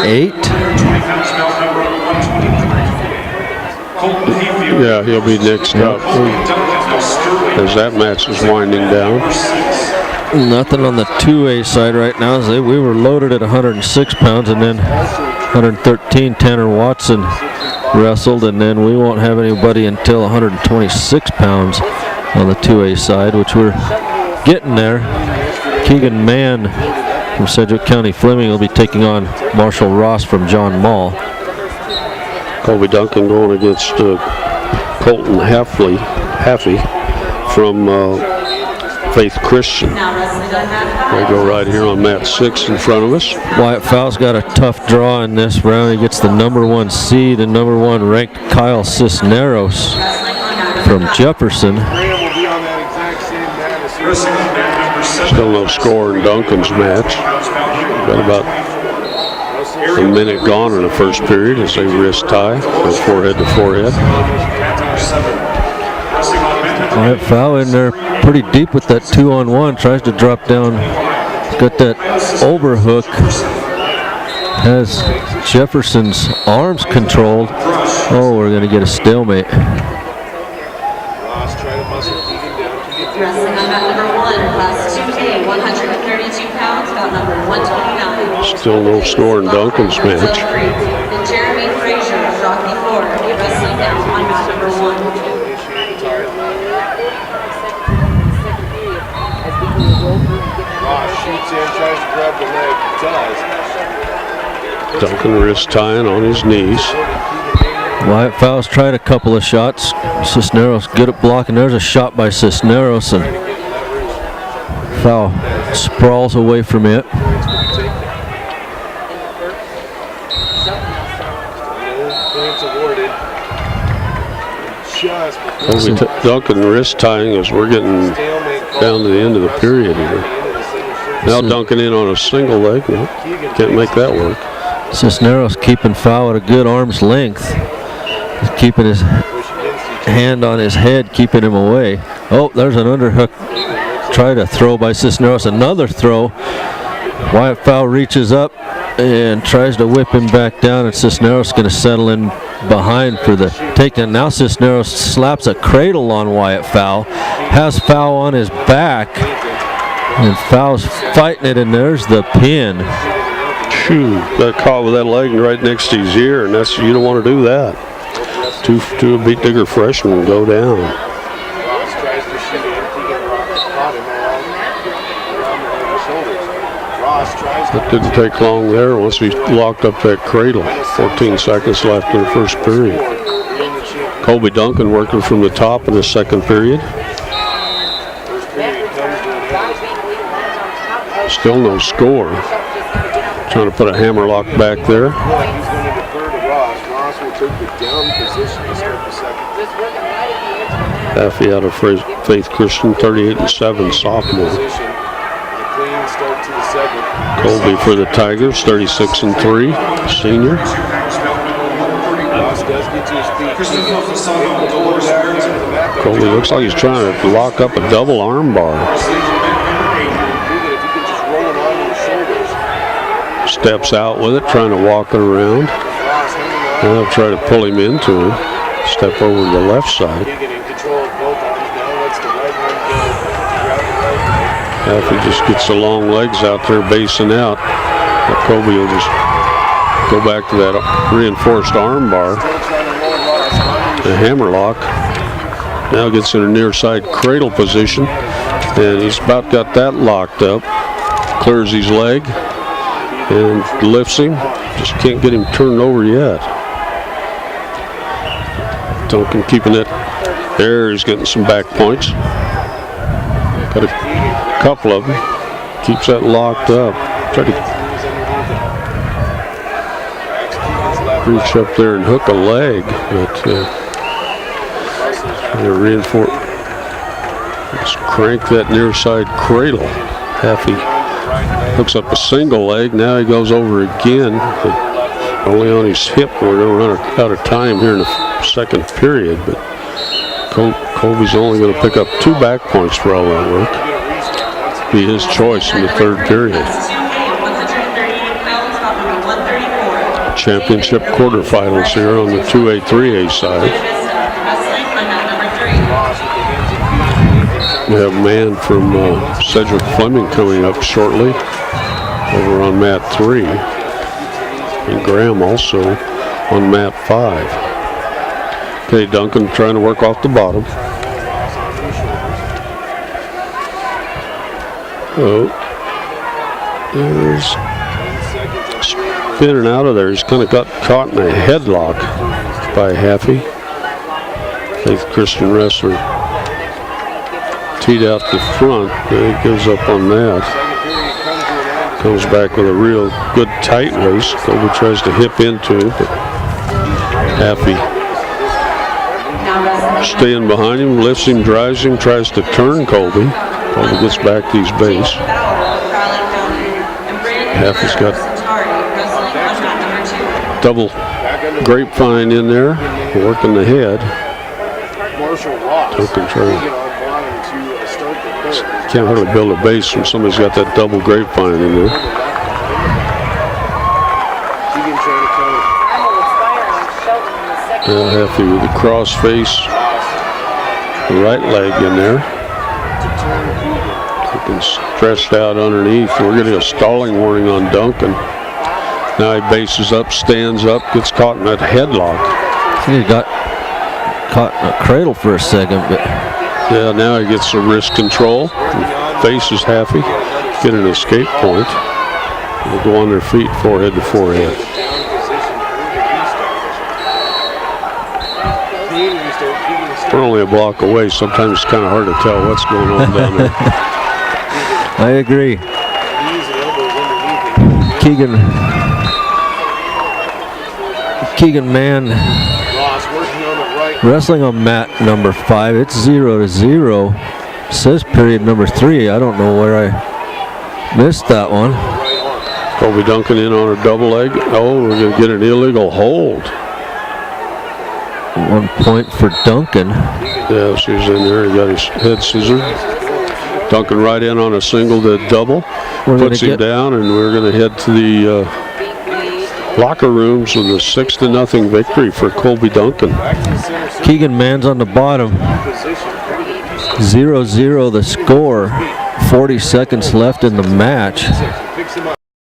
8. Yeah, he'll be next up as that match is winding down. Nothing on the 2A side right now. We were loaded at 106 pounds, and then 113, Tanner Watson wrestled, and then we won't have anybody until 126 pounds on the 2A side, which we're getting there. Keegan Mann from Sedgwick County Fleming will be taking on Marshall Ross from John Mall. Colby Duncan going against Colton Haffey from Faith Christian. They go right here on mat 6 in front of us. Wyatt Fowle's got a tough draw in this round. He gets the #1 seed and #1 ranked Kyle Cisneros from Jefferson. Still no score in Duncan's match. Got about a minute gone in the first period as they wrist tie, go forehead to forehead. Wyatt Fowle in there pretty deep with that 2-on-1, tries to drop down, got that overhook, has Jefferson's arms controlled. Oh, we're going to get a stalemate. Wrestling on mat #1, class 2A, 132 pounds, bout number 129. Still no score in Duncan's match. And Jeremy Frazier of Rocky Ford, wrestling now on mat #1. Ross shoots in, tries to grab the leg, does. Duncan wrist tying on his knees. Wyatt Fowle's tried a couple of shots. Cisneros good at blocking. There's a shot by Cisneros, and Fowle sprawls away from it. Duncan wrist tying as we're getting down to the end of the period here. Now Duncan in on a single leg. No, can't make that work. Cisneros keeping Fowle at a good arm's length. He's keeping his hand on his head, keeping him away. Oh, there's an underhook. Try to throw by Cisneros. Another throw. Wyatt Fowle reaches up and tries to whip him back down, and Cisneros going to settle in behind for the takedown. Now Cisneros slaps a cradle on Wyatt Fowle, has Fowle on his back, and Fowle's fighting it, and there's the pin. Phew, got caught with that leg right next to his ear, and that's, you don't want to do that. Two beat digger freshmen go down. That didn't take long there once we locked up that cradle. 14 seconds left in the first period. Colby Duncan working from the top in the second period. Still no score. Trying to put a hammerlock back there. Haffey out of Faith Christian, 38-7 sophomore. Colby for the Tigers, 36-3 senior. Colby looks like he's trying to lock up a double arm bar. Steps out with it, trying to walk it around. Now I'll try to pull him into him. Step over to the left side. Haffey just gets the long legs out there basing out. Colby will just go back to that reinforced arm bar. The hammerlock. Now gets in a near side cradle position. And he's about got that locked up. Clears his leg and lifts him. Just can't get him turned over yet. Duncan keeping it there. He's getting some back points. Got a couple of them. Keeps that locked up. Try to reach up there and hook a leg, but they're reinforced. Let's crank that near side cradle. Haffey hooks up a single leg. Now he goes over again, but only on his hip. We're going to run out of time here in the second period, but Colby's only going to pick up 2 back points for all that work. Be his choice in the third period. championship quarterfinals here on the 2A, 3A side. Wrestling on mat number 3. We have a man from Cedric Fleming coming up shortly over on mat 3. And Graham also on mat 5. Okay, Duncan trying to work off the bottom. Oh, there's spinning out of there. He's kind of got caught in a headlock by Haffey. Faith Christian wrestler teed out the front. He gives up on that. Comes back with a real good tight waist. Colby tries to hip into it, but Haffey staying behind him, lifts him, drives him, tries to turn Colby. Colby gets back to his base. Haffey's got double grapevine in there, working the head. Duncan trying. Can't hardly build a base when somebody's got that double grapevine in there. Haffey with the cross face, right leg in there. Duncan stretched out underneath. We're getting a stalling warning on Duncan. Now he bases up, stands up, gets caught in that headlock. He got caught in a cradle for a second, but yeah, now he gets some wrist control. Faces Haffey, get an escape point. They'll go on their feet, forehead to forehead. We're only a block away. Sometimes it's kind of hard to tell what's going on down there. I agree. Keegan Mann wrestling on mat number 5. It's 0-0. Says period number 3. I don't know where I missed that one. Colby Duncan in on a double leg. Oh, we're going to get an illegal hold. 1 point for Duncan. Yeah, she's in there. He got his head scissored. Duncan right in on a single to double. Puts him down, and we're going to head to the locker rooms with a 6-0 victory for Colby Duncan. Keegan Mann's on the bottom. 0-0 the score. 40 seconds left in the match.